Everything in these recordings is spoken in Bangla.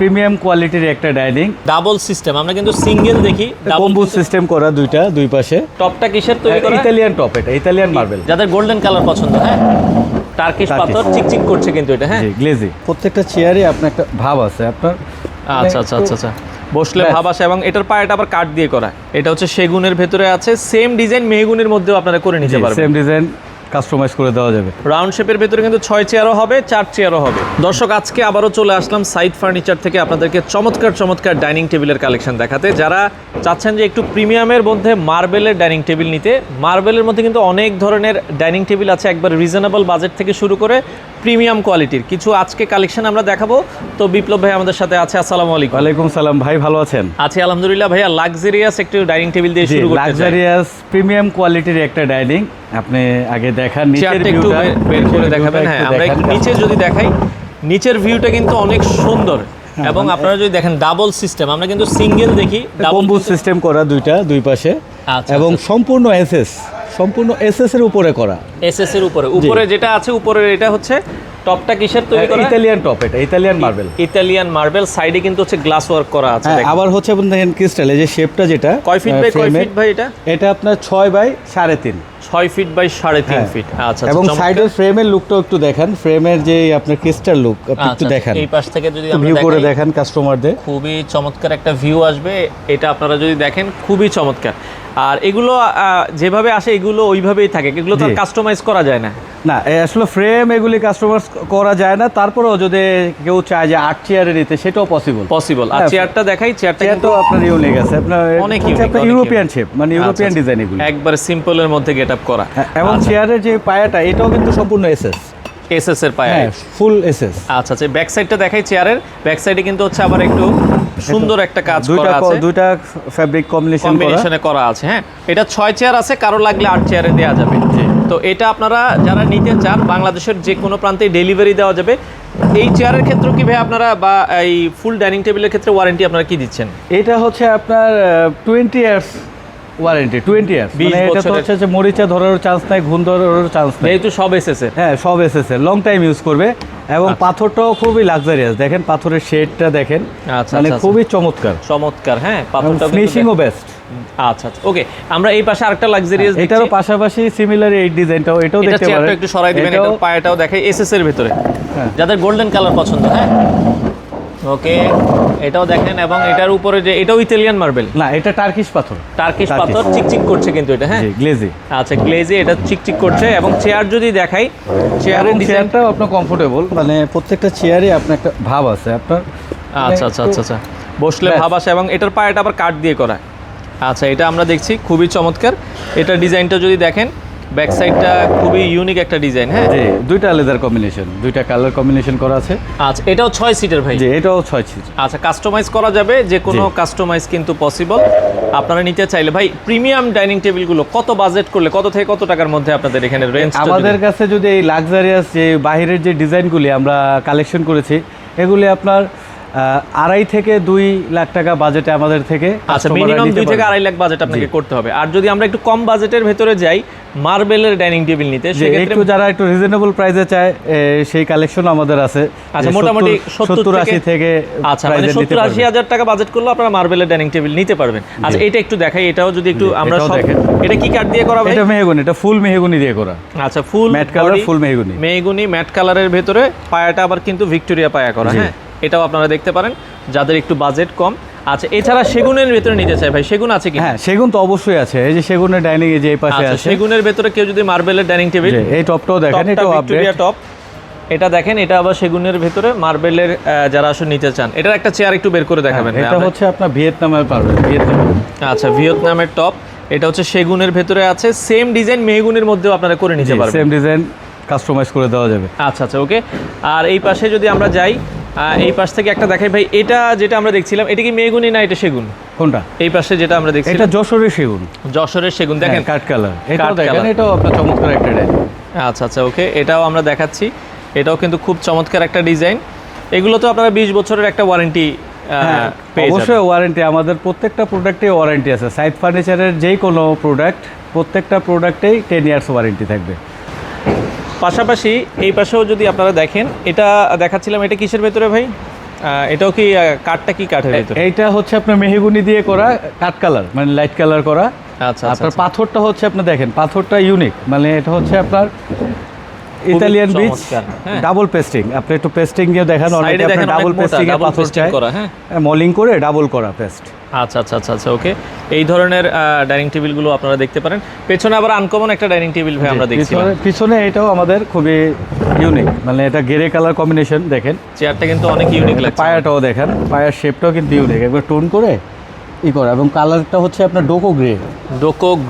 প্রিমিয়াম কোয়ালিটির একটা ডাইনিং, ডাবল সিস্টেম, আমরা কিন্তু সিঙ্গেল দেখি, কম্বো সিস্টেম করা দুই পাশে। টপটা কিসের তৈরি করা? ইতালিয়ান টপ, এটা ইতালিয়ান মার্বেল। যাদের গোল্ডেন কালার পছন্দ, হ্যাঁ টার্কিশ পাথর চিকচিক করছে কিন্তু এটা, হ্যাঁ গ্লেজি। প্রত্যেকটা চেয়ারে আপনার একটা ভাব আছে আপনার। আচ্ছা আচ্ছা আচ্ছা আচ্ছা, বসলে ভাব আসে। এবং এটার পায়াটা আবার কাঠ দিয়ে করা, এটা হচ্ছে সেগুনের ভেতরে আছে। সেম ডিজাইন মেহগুনের মধ্যেও আপনারা করে নিতে পারবেন, সেম ডিজাইন কাস্টমাইজ করে দেওয়া যাবে। রাউন্ড শেপের ভেতরে কিন্তু 6 চেয়ারও হবে, 4 চেয়ারও হবে। দর্শক, আজকে আবারও চলে আসলাম সাইদ ফার্নিচার থেকে আপনাদেরকে চমৎকার ডাইনিং টেবিলের কালেকশন দেখাতে। যারা চাচ্ছেন যে একটু প্রিমিয়ামের মধ্যে মার্বেলের ডাইনিং টেবিল নিতে, মার্বেলের মধ্যে কিন্তু অনেক ধরনের ডাইনিং টেবিল আছে, একবার রিজনেবল বাজেট থেকে শুরু করে প্রিমিয়াম কোয়ালিটির কিছু আজকে কালেকশন আমরা দেখাবো। তো বিপ্লব ভাই আমাদের সাথে আছে। আসসালামু আলাইকুম। ওয়ালাইকুম সালাম ভাই, ভালো আছেন? আছি আলহামদুলিল্লাহ। ভাইয়া লাক্সারিয়াস একটু ডাইনিং টেবিল দিয়ে শুরু করতে চাই। লাক্সারিয়াস প্রিমিয়াম কোয়ালিটির একটা ডাইনিং, আপনি আগে দেখান নিচের একটু ভিউটা বের করে দেখাবেন। হ্যাঁ, আমরা একটু নিচে যদি দেখাই, নিচের ভিউটা কিন্তু অনেক সুন্দর। এবং আপনারা যদি দেখেন ডাবল সিস্টেম, আমরা কিন্তু সিঙ্গেল দেখি, কম্বো সিস্টেম করা দুই পাশে। আচ্ছা, এবং সম্পূর্ণ এসএস এর উপরে করা, এসএস এর উপরে যেটা আছে উপরে, এটা হচ্ছে টপটা কিসের তৈরি করা? ইতালিয়ান টপ, এটা ইতালিয়ান মার্বেল। ইতালিয়ান মার্বেল, সাইডে কিন্তু হচ্ছে গ্লাস ওয়ার্ক করা আছে। আবার হচ্ছে আপনি দেখেন ক্রিস্টাল, এই যে শেপটা যেটা কয় ফিট বাই কয় ফিট ভাই এটা? এটা আপনার 6 বাই 3.5। 6 feet by 3.5 fit. আচ্ছা, এবং সাইডের ফ্রেমের লুকটাও একটু দেখান, ফ্রেমের যে আপনার ক্রিস্টাল লুক আপনি একটু দেখান। এই পাশ থেকে যদি আমরা ভিউ করে দেখান কাস্টমারদের, খুবই চমৎকার একটা ভিউ আসবে। এটা আপনারা যদি দেখেন খুবই চমৎকার। আর এগুলো যেভাবে আসে এগুলো ওইভাবেই থাকে, এগুলো তো কাস্টমাইজ করা যায় না। না আসলে ফ্রেম এগুলি কাস্টমাইজ করা যায় না, তারপরেও যদি কেউ চায় যে 8 চেয়ারে নিতে, সেটাও পসিবল। আর চেয়ারটা দেখাই, চেয়ারটা কিন্তু আপনার ইউনিক আছে, আপনার অনেক ইউরোপিয়ান শেপ, মানে ইউরোপিয়ান ডিজাইন, এগুলো একবারে সিম্পলের মধ্যে গেটআপ করা। এবং চেয়ারের যে পায়াটা, এটাও কিন্তু সম্পূর্ণ এসএস এর পায়া, ফুল এসএস। আচ্ছা আচ্ছা, ব্যাক সাইডটা দেখাই। চেয়ারের ব্যাক সাইডে কিন্তু হচ্ছে আবার একটু সুন্দর একটা কাজ করা আছে, দুইটা ফ্যাব্রিক কম্বিনেশনে করা আছে। হ্যাঁ, এটা 6 চেয়ার আছে, কারো লাগলে 8 চেয়ারে দেওয়া যাবে। তো এটা আপনারা যারা নিতে চান, বাংলাদেশের যে কোনো প্রান্তে ডেলিভারি দেওয়া যাবে। এই চেয়ারের ক্ষেত্রে কি ভাই আপনারা, বা এই ফুল ডাইনিং টেবিলের ক্ষেত্রে ওয়ারেন্টি আপনারা কি দিচ্ছেন? এটা হচ্ছে আপনার 20 ইয়ার্স ওয়ারেন্টি, 20 ইয়ার্স। মানে এটা তো হচ্ছে যে মরিচা ধরার চান্স নাই, ঘুণ ধরার চান্স নাই, যেহেতু সব এসএস এর। হ্যাঁ, সব এসএস এর, লং টাইম ইউজ করবে। এবং পাথরটাও খুবই লাক্সারিয়াস, দেখেন পাথরের শেডটা দেখেন, মানে খুবই চমৎকার। হ্যাঁ, পাথরটা ফিনিশিংও বেস্ট। আচ্ছা আচ্ছা, ওকে। আমরা এই পাশে আরেকটা লাক্সারিয়াস, এটারও পাশাপাশি সিমিলার এই ডিজাইনটাও, এটাও দেখতে পারেন। একটু সরাই দিবেন, এটার পায়াটাও দেখাই, এসএস এর ভিতরে। যাদের গোল্ডেন কালার পছন্দ, হ্যাঁ ওকে, এটাও দেখেন। এবং এটার উপরে যে এটাও ইতালিয়ান মার্বেল, না এটা টার্কিশ পাথর চিকচিক করছে কিন্তু এটা, হ্যাঁ গ্লেজি। আচ্ছা, গ্লেজি, এটা চিকচিক করছে। এবং চেয়ার যদি দেখাই, চেয়ারটাও আপনার কমফোর্টেবল, মানে প্রত্যেকটা চেয়ারে আপনার একটা ভাব আছে আপনার। আচ্ছা আচ্ছা আচ্ছা আচ্ছা, বসলে ভাব আসে। এবং এটার পায়াটা আবার কাঠ দিয়ে করা। আচ্ছা, এটা আমরা দেখছি খুবই চমৎকার। এটার ডিজাইনটা যদি দেখেন, ব্যাক সাইডটা খুবই ইউনিক একটা ডিজাইন। হ্যাঁ, দুইটা লেদার কম্বিনেশন, দুইটা কালার কম্বিনেশন করা আছে। আচ্ছা, এটাও 6 সিটের ভাই? এটাও 6 সিট। আচ্ছা, কাস্টমাইজ করা যাবে, যে কোনো কাস্টমাইজ কিন্তু পসিবল আপনারা নিতে চাইলে। ভাই, প্রিমিয়াম ডাইনিং টেবিলগুলো কত বাজেট করলে, কত থেকে কত টাকার মধ্যে আপনাদের এখানে রেঞ্জ? আমাদের কাছে যদি এই লাক্সারিয়াস যে বাইরের যে ডিজাইনগুলি আমরা কালেকশন করেছি, এগুলি আপনার 2.5 থেকে 2 লাখ টাকা বাজেটে আমাদের থেকে। আচ্ছা, মিনিমাম 2 থেকে 2.5 লাখ বাজেট আপনাকে করতে হবে। আর যদি আমরা একটু কম বাজেটের ভেতরে যাই, মার্বেলের ডাইনিং টেবিল নিতে, সেক্ষেত্রে যারা একটু রিজনেবল প্রাইসে চায়, সেই কালেকশন আমাদের আছে। আচ্ছা, মোটামুটি 70-80 থেকে। আচ্ছা, মানে 70-80 হাজার টাকা বাজেট করলে আপনারা মার্বেলের ডাইনিং টেবিল নিতে পারবেন। আচ্ছা, এটা একটু দেখাই, এটাও যদি একটু আমরা এটা কি কাঠ দিয়ে করা ভাই? এটা মেহগনি, এটা ফুল মেহগনি দিয়ে করা। আচ্ছা, ফুল ম্যাট কালার, ফুল মেহগনি ম্যাট কালারের ভেতরে পায়াটা আবার কিন্তু ভিক্টোরিয়া পায়া করা। হ্যাঁ, এটাও আপনারা দেখতে পারেন যাদের একটু বাজেট কম। আচ্ছা, এছাড়া সেগুনের ভেতরে নিতে চাই ভাই, সেগুন আছে কি? হ্যাঁ, সেগুন তো অবশ্যই আছে। এই যে সেগুনের ডাইনিং, এই যে এই পাশে আছে সেগুনের ভেতরে কেউ যদি মার্বেলের ডাইনিং টেবিল, এই টপটাও দেখেন, এটাও ভিক্টোরিয়া টপ, এটা দেখেন, এটা আবার সেগুনের ভেতরে মার্বেলের যারা আসলে নিতে চান। এটার একটা চেয়ার একটু বের করে দেখাবেন। এটা হচ্ছে আপনার ভিয়েতনামের পারবেন, আচ্ছা, ভিয়েতনামের টপ, এটা হচ্ছে সেগুনের ভেতরে আছে। সেম ডিজাইন মেহগুনের মধ্যেও আপনারা করে নিতে পারবেন, সেম ডিজাইন কাস্টমাইজ করে দেওয়া যাবে। আচ্ছা আচ্ছা, ওকে। আর এই পাশে যদি আমরা যাই, এই পাশ থেকে একটা দেখাই ভাই, এটা যেটা আমরা দেখছিলাম, এটা কি মেহগুনি না এটা সেগুন? কোনটা? এই পাশে যেটা আমরা দেখছি, এটা যশোরের সেগুন, দেখেন কাঠ কালার, এটাও দেখেন, এটাও আপনার চমৎকার একটা ডিজাইন। আচ্ছা আচ্ছা, ওকে, এটাও আমরা দেখাচ্ছি। এটাও কিন্তু খুব চমৎকার একটা ডিজাইন। এগুলো তো আপনারা 20 বছরের একটা ওয়ারেন্টি অবশ্যই ওয়ারেন্টি, আমাদের প্রত্যেকটা প্রোডাক্টে ওয়ারেন্টি আছে। সাইদ ফার্নিচারের যেই কোনো প্রোডাক্ট, প্রত্যেকটা প্রোডাক্টেই 10 ইয়ার্স ওয়ারেন্টি থাকবে। পাশাপাশি এই পাশেও যদি আপনারা দেখেন, এটা দেখাচ্ছিলাম, এটা কিসের ভেতরে ভাই? এটাও কি কাঠটা কি কাঠের ভিতরে? এইটা হচ্ছে আপনার মেহগুনি দিয়ে করা, কাঠ কালার মানে লাইট কালার করা। আচ্ছা আপনার পাথরটা হচ্ছে আপনি দেখেন পাথরটা ইউনিক, মানে এটা হচ্ছে আপনার ইতালিয়ান বিচ চমৎকার, হ্যাঁ। Double pasting. আপনি একটু পেস্টিং দিয়ে দেখান, অনেকে সাইডে আপনি দেখেন ডাবল অনেক মোটা, পেস্টিং এর double পাথর pasting চায়, করা, হ্যাঁ। মলিং করে ডাবল করা পেস্ট। আচ্ছা আচ্ছা আচ্ছা আচ্ছা, ওকে। এই ধরনের ডাইনিং টেবিলগুলো আপনারা দেখতে পারেন। পেছনে আবার আনকমন একটা ডাইনিং টেবিল ভাই আমরা দেখছি। পিছনে এটাও আমাদের খুবই ইউনিক, মানে এটা গ্রে কালার কম্বিনেশন। দেখেন চেয়ারটা কিন্তু অনেক ইউনিক লাগছে। পায়াটাও দেখেন, পায়ার শেপটাও কিন্তু ইউনিক, একবার টোন করে ই করে, এবং কালারটা হচ্ছে আপনার ডোকো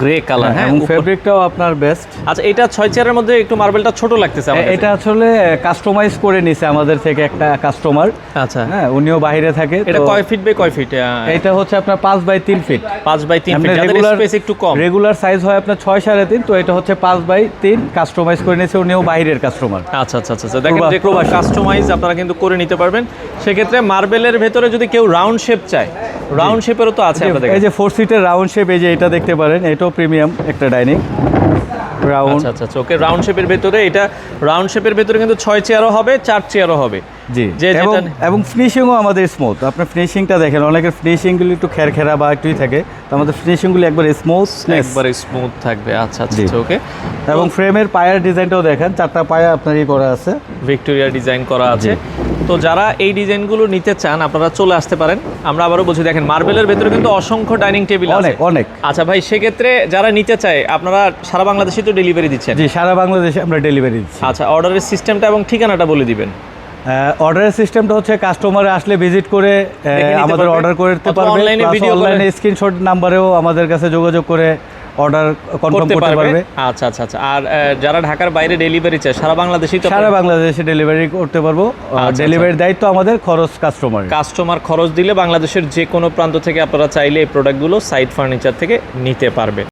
গ্রে কালার, হ্যাঁ। এবং ফেব্রিকটাও আপনার বেস্ট। আচ্ছা, এটা 6 চেয়ারের মধ্যে একটু মার্বেলটা ছোট লাগতেছে আমার কাছে। এটা আসলে কাস্টমাইজ করে নিছে আমাদের থেকে একটা কাস্টমার। আচ্ছা, হ্যাঁ, উনিও বাইরে থাকে। এটা কয় ফিট বাই কয় ফিট? এটা হচ্ছে আপনার 5 বাই 3 ফিট। 5 বাই 3 ফিট, যাদের স্পেস একটু কম। রেগুলার সাইজ হয় আপনার 6.5.5, তো এটা হচ্ছে 5 বাই 3 কাস্টমাইজ করে নিয়েছে, উনিও বাইরের কাস্টমার। আচ্ছা আচ্ছা আচ্ছা, দেখেন যে কোনো কাস্টমাইজ আপনারা কিন্তু করে নিতে পারবেন। সেক্ষেত্রে মার্বেলের ভেতরে যদি কেউ রাউন্ড শেপ চায়, রাউন্ড শেপেরও তো আছে আপনাদের। এই যে 4 সিটের রাউন্ড শেপ, এই যে এটা দেখতে পারেন, এটাও প্রিমিয়াম একটা ডাইনিং রাউন্ড। আচ্ছা আচ্ছা, ওকে। রাউন্ড শেপের ভেতরে, এটা রাউন্ড শেপের ভেতরে কিন্তু 6 চেয়ারও হবে, 4 চেয়ারও হবে। জি, এবং ফিনিশিংও আমাদের স্মুথ। আপনার ফিনিশিংটা দেখেন, অনেকের ফিনিশিংগুলো একটু খেরখেরা বা একটুই থাকে, তো আমাদের ফিনিশিংগুলো একবার স্মুথ থাকবে। আচ্ছা আচ্ছা, ওকে। এবং ফ্রেমের পায়ার ডিজাইনটাও দেখেন, 4টা পায়া আপনার করা আছে, ভিক্টোরিয়া ডিজাইন করা আছে। তো যারা এই ডিজাইনগুলো নিতে চান আপনারা চলে আসতে পারেন। আমরা আবারও বলছি, দেখেন মার্বেলের ভেতরে কিন্তু অসংখ্য ডাইনিং টেবিল আছে, অনেক। আচ্ছা ভাই, সেক্ষেত্রে যারা নিতে চায় আপনারা সারা বাংলাদেশে তো ডেলিভারি দিচ্ছেন? জি, সারা বাংলাদেশে আমরা ডেলিভারি দিচ্ছি। আচ্ছা, অর্ডারের সিস্টেমটা এবং ঠিকানাটা বলে দিবেন। অর্ডারের সিস্টেমটা হচ্ছে কাস্টমার আসলে ভিজিট করে আমাদের অর্ডার করতে পারবে, অনলাইনে স্ক্রিনশট নাম্বারেও আমাদের কাছে যোগাযোগ করে অর্ডার কনফার্ম করতে পারবে। আচ্ছা আচ্ছা আচ্ছা, আর যারা ঢাকার বাইরে ডেলিভারি চায় সারা বাংলাদেশেই তো? সারা বাংলাদেশে ডেলিভারি করতে পারবো। ডেলিভারির দায়িত্ব আমাদের, খরচ কাস্টমার খরচ দিলে বাংলাদেশের যে কোনো প্রান্ত থেকে আপনারা চাইলে এই প্রোডাক্টগুলো সাইড ফার্নিচার থেকে নিতে পারবে।